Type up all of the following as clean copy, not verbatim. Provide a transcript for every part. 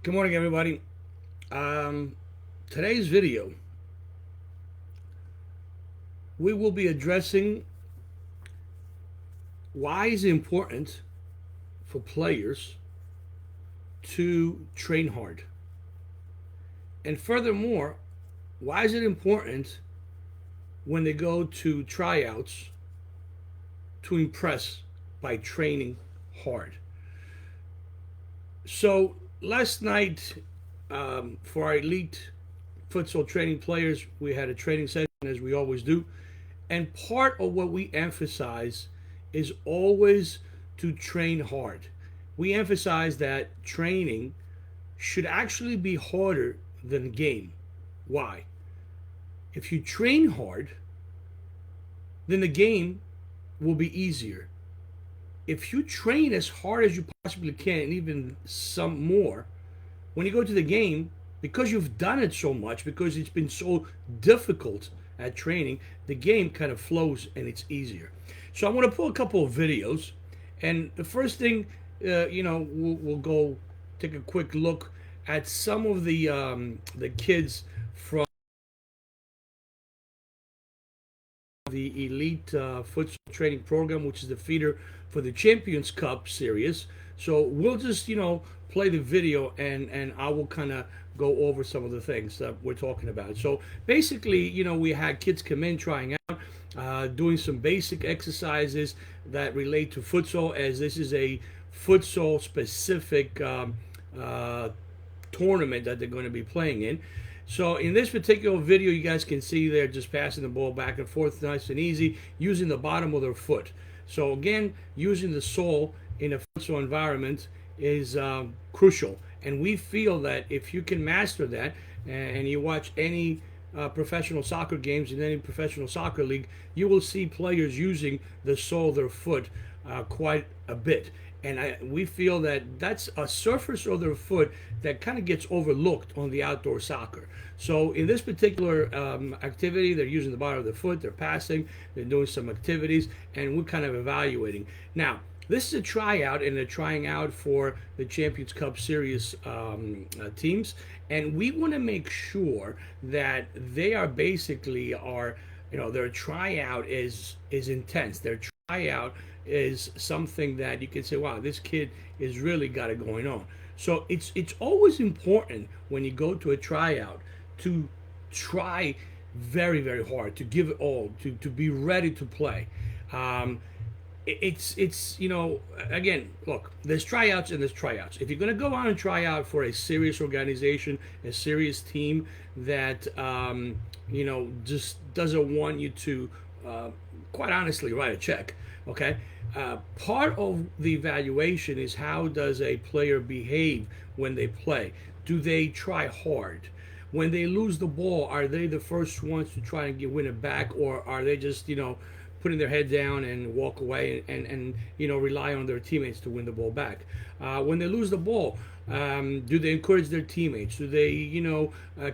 Good morning, everybody. Today's video, we will be addressing why is it important for players to train hard. And furthermore, why is it important when they go to tryouts to impress by training hard? So last night, for our elite futsal training players, we had a training session as we always do. And part of what we emphasize is always to train hard. We emphasize that training should actually be harder than the game. Why? If you train hard, then the game will be easier. If you train as hard as you possibly can, and even some more, when you go to the game, because you've done it so much, because it's been so difficult at training, the game kind of flows and it's easier. So I want to pull a couple of videos, and the first thing, we'll go take a quick look at some of the kids from the elite futsal training program, which is the feeder for the Champions Cup series. So we'll just play the video, and I will kind of go over some of the things that we're talking about. So basically, we had kids come in trying out, doing some basic exercises that relate to futsal, as this is a futsal specific tournament that they're going to be playing in. So in this particular video, you guys can see they're just passing the ball back and forth nice and easy using the bottom of their foot. So again, using the sole in a futsal environment is crucial. And we feel that if you can master that, and you watch any professional soccer games in any professional soccer league, you will see players using the sole of their foot quite a bit. And we feel that that's a surface of their foot that kind of gets overlooked on the outdoor soccer. So in this particular activity, they're using the bottom of the foot, they're passing, they're doing some activities, and we're kind of evaluating. Now, this is a tryout, and they're trying out for the Champions Cup Series teams, and we want to make sure that they are basically their tryout is intense. Their tryout is something that you can say, wow, this kid has really got it going on. So it's always important when you go to a tryout to try very, very hard, to give it all, to be ready to play. It's again, look, there's tryouts and there's tryouts. If you're going to go out and try out for a serious organization, a serious team that just doesn't want you to quite honestly write a check, okay, part of the evaluation is how does a player behave when they play. Do they try hard? When they lose the ball, are they the first ones to try and win it back, or are they just putting their head down and walk away and rely on their teammates to win the ball back? When they lose the ball, do they encourage their teammates? Do they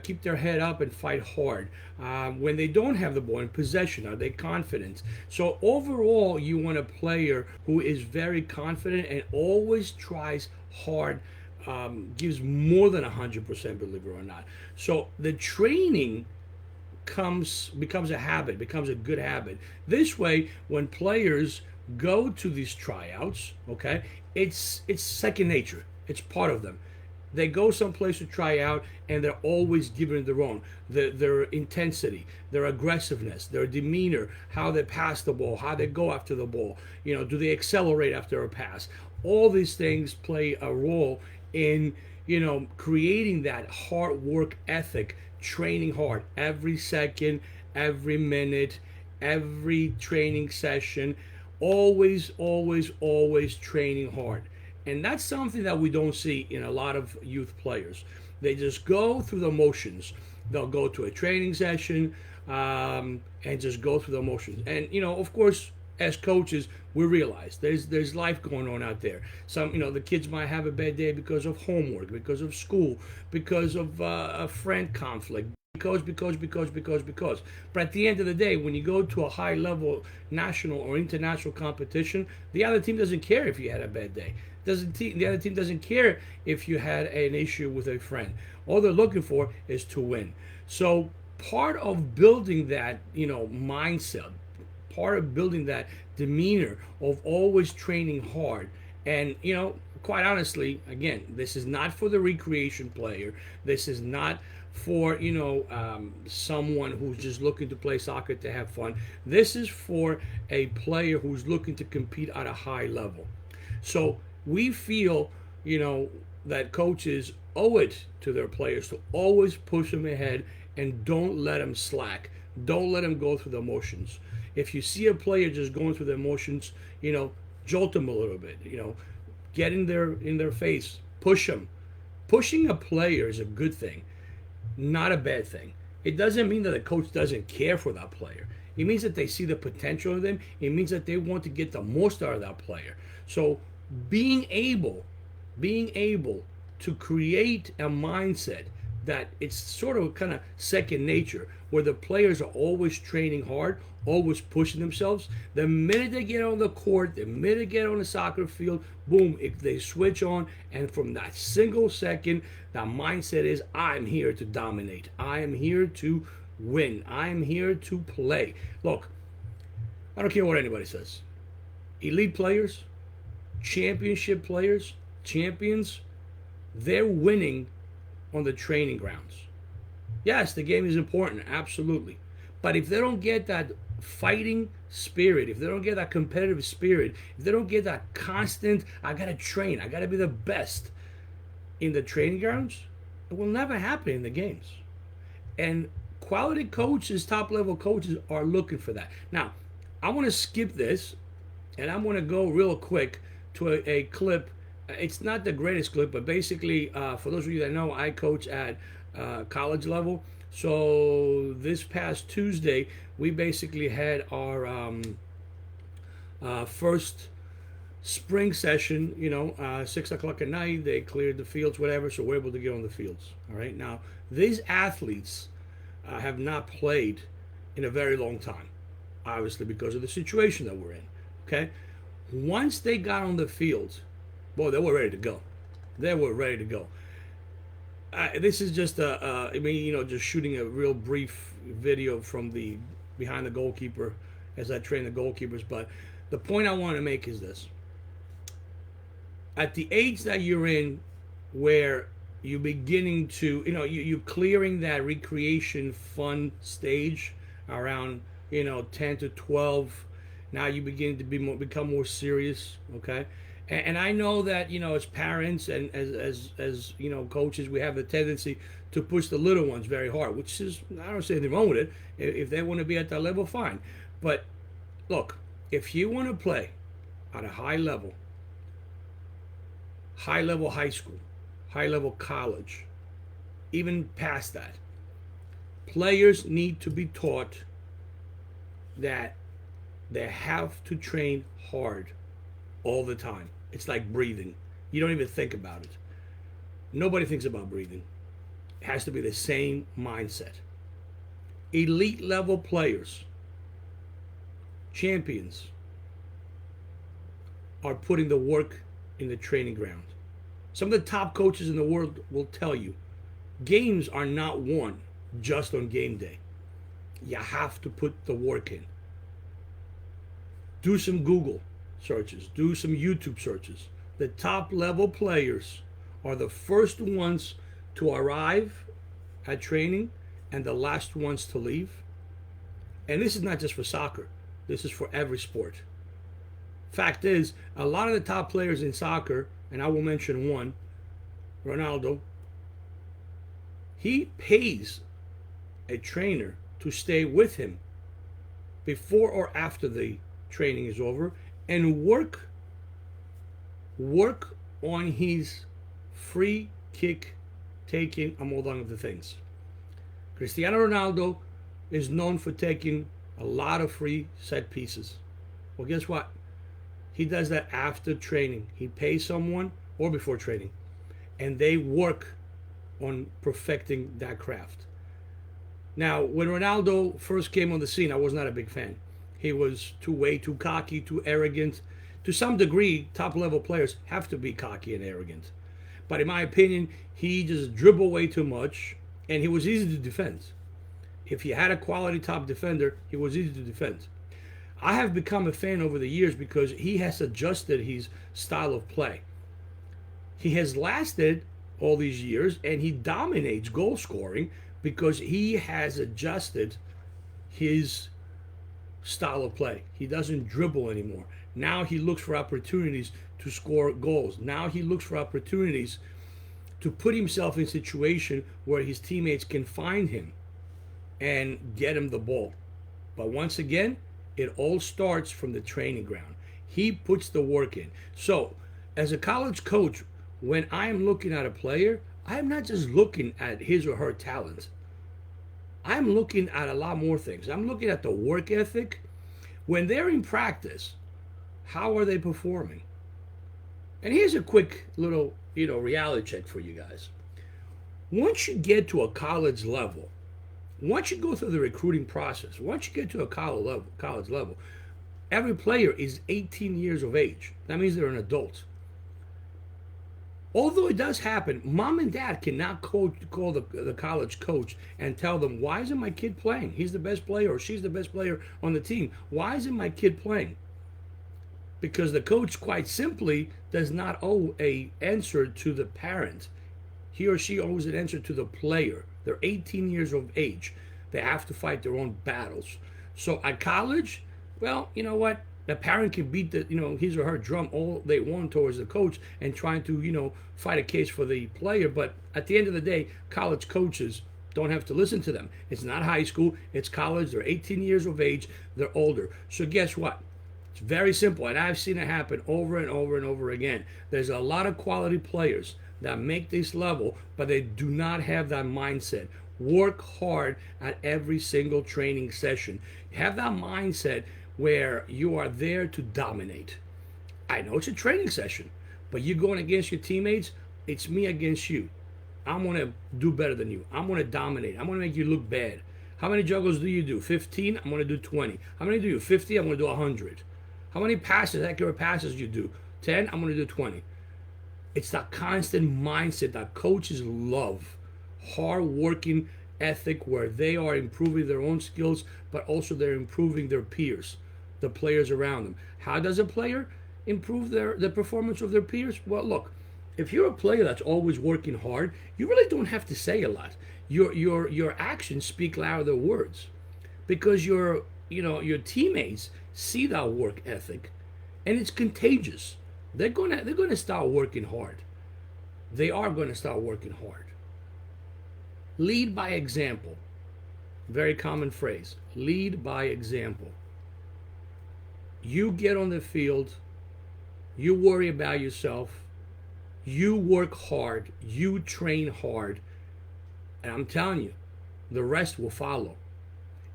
keep their head up and fight hard? When they don't have the ball in possession, are they confident? So overall, you want a player who is very confident and always tries hard, gives more than 100%, believe it or not. So the training becomes a habit, becomes a good habit. This way, when players go to these tryouts, okay, it's second nature. It's part of them. They go someplace to try out, and they're always giving their own. Their intensity, their aggressiveness, their demeanor, how they pass the ball, how they go after the ball. Do they accelerate after a pass? All these things play a role in creating that hard work ethic, training hard every second, every minute, every training session, always, always, always training hard. And that's something that we don't see in a lot of youth players. They just go through the motions. They'll go to a training session and just go through the motions. And of course, as coaches, we realize there's life going on out there. Some the kids might have a bad day because of homework, because of school, because of a friend conflict, because. But at the end of the day, when you go to a high level national or international competition, the other team doesn't care if you had a bad day. The other team doesn't care if you had an issue with a friend. All they're looking for is to win. So part of building that, mindset, part of building that demeanor of always training hard, and quite honestly, again, this is not for the recreation player. This is not for someone who's just looking to play soccer to have fun. This is for a player who's looking to compete at a high level. So we feel that coaches owe it to their players to always push them ahead and don't let them slack. Don't let them go through the motions. If you see a player just going through the motions, jolt them a little bit. Get in their face, push them. Pushing a player is a good thing, not a bad thing. It doesn't mean that the coach doesn't care for that player. It means that they see the potential in them. It means that they want to get the most out of that player. So being able to create a mindset that it's sort of kind of second nature, where the players are always training hard, always pushing themselves. The minute they get on the court, the minute they get on the soccer field, boom, if they switch on, and from that single second, that mindset is, I'm here to dominate. I am here to win. I am here to play. Look, I don't care what anybody says. Elite players, championship players, champions, they're winning on the training grounds. Yes, the game is important, absolutely. But if they don't get that fighting spirit, if they don't get that competitive spirit, if they don't get that constant, I gotta train, I gotta be the best in the training grounds, it will never happen in the games. And quality coaches, top level coaches, are looking for that. Now, I want to skip this, and I'm going to go real quick to a clip. It's not the greatest clip, but basically, for those of you that know, I coach at college level. So this past Tuesday, we basically had our first spring session. 6 o'clock at night, they cleared the fields, whatever, so we're able to get on the fields. All right. Now, these athletes have not played in a very long time, obviously because of the situation that we're in. Okay. Once they got on the field, boy, they were ready to go. They were ready to go. This is just just shooting a real brief video from the behind the goalkeeper as I train the goalkeepers. But the point I want to make is this: at the age that you're in, where you're beginning to, you're clearing that recreation fun stage around 10 to 12. Now you begin to become more serious, okay? And I know that as parents and as coaches, we have the tendency to push the little ones very hard, which is, I don't see anything wrong with it. If they want to be at that level, fine. But look, if you want to play at a high level high school, high level college, even past that, players need to be taught that they have to train hard all the time. It's like breathing. You don't even think about it. Nobody thinks about breathing. It has to be the same mindset. Elite level players, champions, are putting the work in the training ground. Some of the top coaches in the world will tell you, games are not won just on game day. You have to put the work in. Do some Google searches, do some YouTube searches. The top level players are the first ones to arrive at training and the last ones to leave. And this is not just for soccer. This is for every sport. Fact is, a lot of the top players in soccer, and I will mention one, Ronaldo, he pays a trainer to stay with him before or after the training is over and work on his free kick taking, among other things. Cristiano Ronaldo is known for taking a lot of free set pieces. Well, guess what? He does that after training. He pays someone, or before training, and they work on perfecting that craft. Now, when Ronaldo first came on the scene, I was not a big fan. He was way too cocky, too arrogant. To some degree, top level players have to be cocky and arrogant. But in my opinion, he just dribbled way too much, and he was easy to defend. If you had a quality top defender, he was easy to defend. I have become a fan over the years because he has adjusted his style of play. He has lasted all these years, and he dominates goal scoring because he has adjusted his style of play. He doesn't dribble anymore. Now he looks for opportunities to score goals. Now he looks for opportunities to put himself in a situation where his teammates can find him and get him the ball. But once again, it all starts from the training ground. He puts the work in. So, as a college coach, when I am looking at a player, I'm not just looking at his or her talent. I'm looking at a lot more things. I'm looking at the work ethic. When they're in practice, how are they performing? And here's a quick little, reality check for you guys. Once you get to a college level, once you go through the recruiting process, once you get to a college level, every player is 18 years of age. That means they're an adult. Although it does happen, mom and dad cannot call the college coach and tell them, why isn't my kid playing? He's the best player or she's the best player on the team. Why isn't my kid playing? Because the coach quite simply does not owe an answer to the parent. He or she owes an answer to the player. They're 18 years of age. They have to fight their own battles. So at college, well, you know what? The parent can beat his or her drum all they want towards the coach and trying to, fight a case for the player. But at the end of the day, college coaches don't have to listen to them. It's not high school. It's college. They're 18 years of age. They're older. So guess what? It's very simple. And I've seen it happen over and over and over again. There's a lot of quality players that make this level, but they do not have that mindset. Work hard at every single training session. Have that mindset where you are there to dominate. I know it's a training session, but you're going against your teammates. It's me against you. I'm going to do better than you. I'm going to dominate. I'm going to make you look bad. How many juggles do you do? 15? I'm going to do 20. How many do you? 50? I'm going to do 100. How many accurate passes you do? 10? I'm going to do 20. It's that constant mindset that coaches love. Hard-working ethic where they are improving their own skills, but also they're improving their peers, the players around them. How does a player improve the performance of their peers? Well, look, if you're a player that's always working hard, you really don't have to say a lot. Your actions speak louder than words, because your teammates see that work ethic, and it's contagious. They're gonna start working hard. They are gonna start working hard. Lead by example. Very common phrase. Lead by example. You get on the field. You worry about yourself. You work hard. You train hard. And I'm telling you, the rest will follow.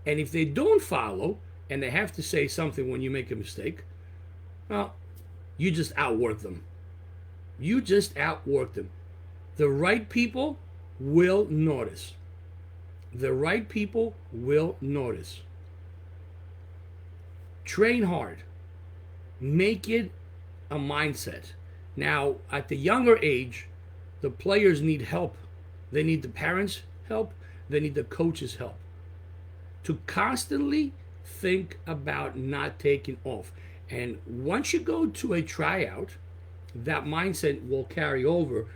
And if they don't follow, and they have to say something when you make a mistake, well, you just outwork them. You just outwork them. The right people will notice. The right people will notice. Train hard. Make it a mindset. Now, at the younger age, the players need help. They need the parents' help. They need the coaches' help. To constantly think about not taking off. And once you go to a tryout, that mindset will carry over.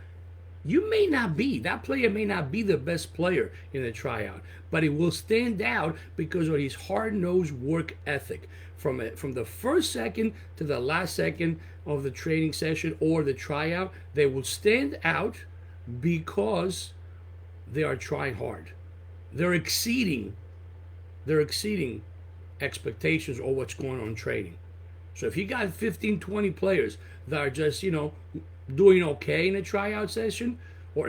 That player may not be the best player in the tryout, but he will stand out because of his hard-nosed work ethic. From the first second to the last second of the training session or the tryout, they will stand out because they are trying hard. They're exceeding expectations or what's going on in training. So if you got 15, 20 players that are just, doing okay in a tryout session or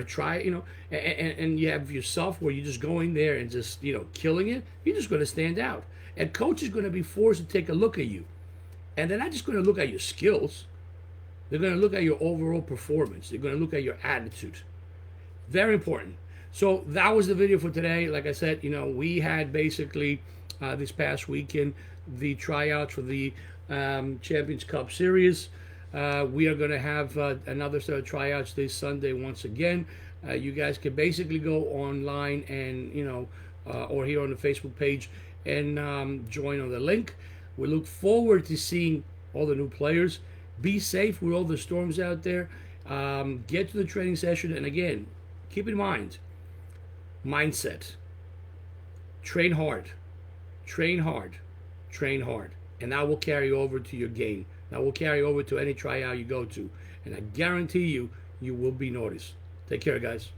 and you have yourself where you just go in there and just, killing it, you're just going to stand out. And coach is going to be forced to take a look at you. And they're not just going to look at your skills. They're going to look at your overall performance. They're going to look at your attitude. Very important. So that was the video for today. Like I said, we had basically this past weekend the tryouts for the Champions Cup Series. We are going to have another set of tryouts this Sunday once again. You guys can basically go online and, or here on the Facebook page and join on the link. We look forward to seeing all the new players. Be safe with all the storms out there. Get to the training session. And again, keep in mind, mindset. Train hard. Train hard. Train hard. And that will carry over to your game. That will carry over to any tryout you go to. And I guarantee you, you will be noticed. Take care, guys.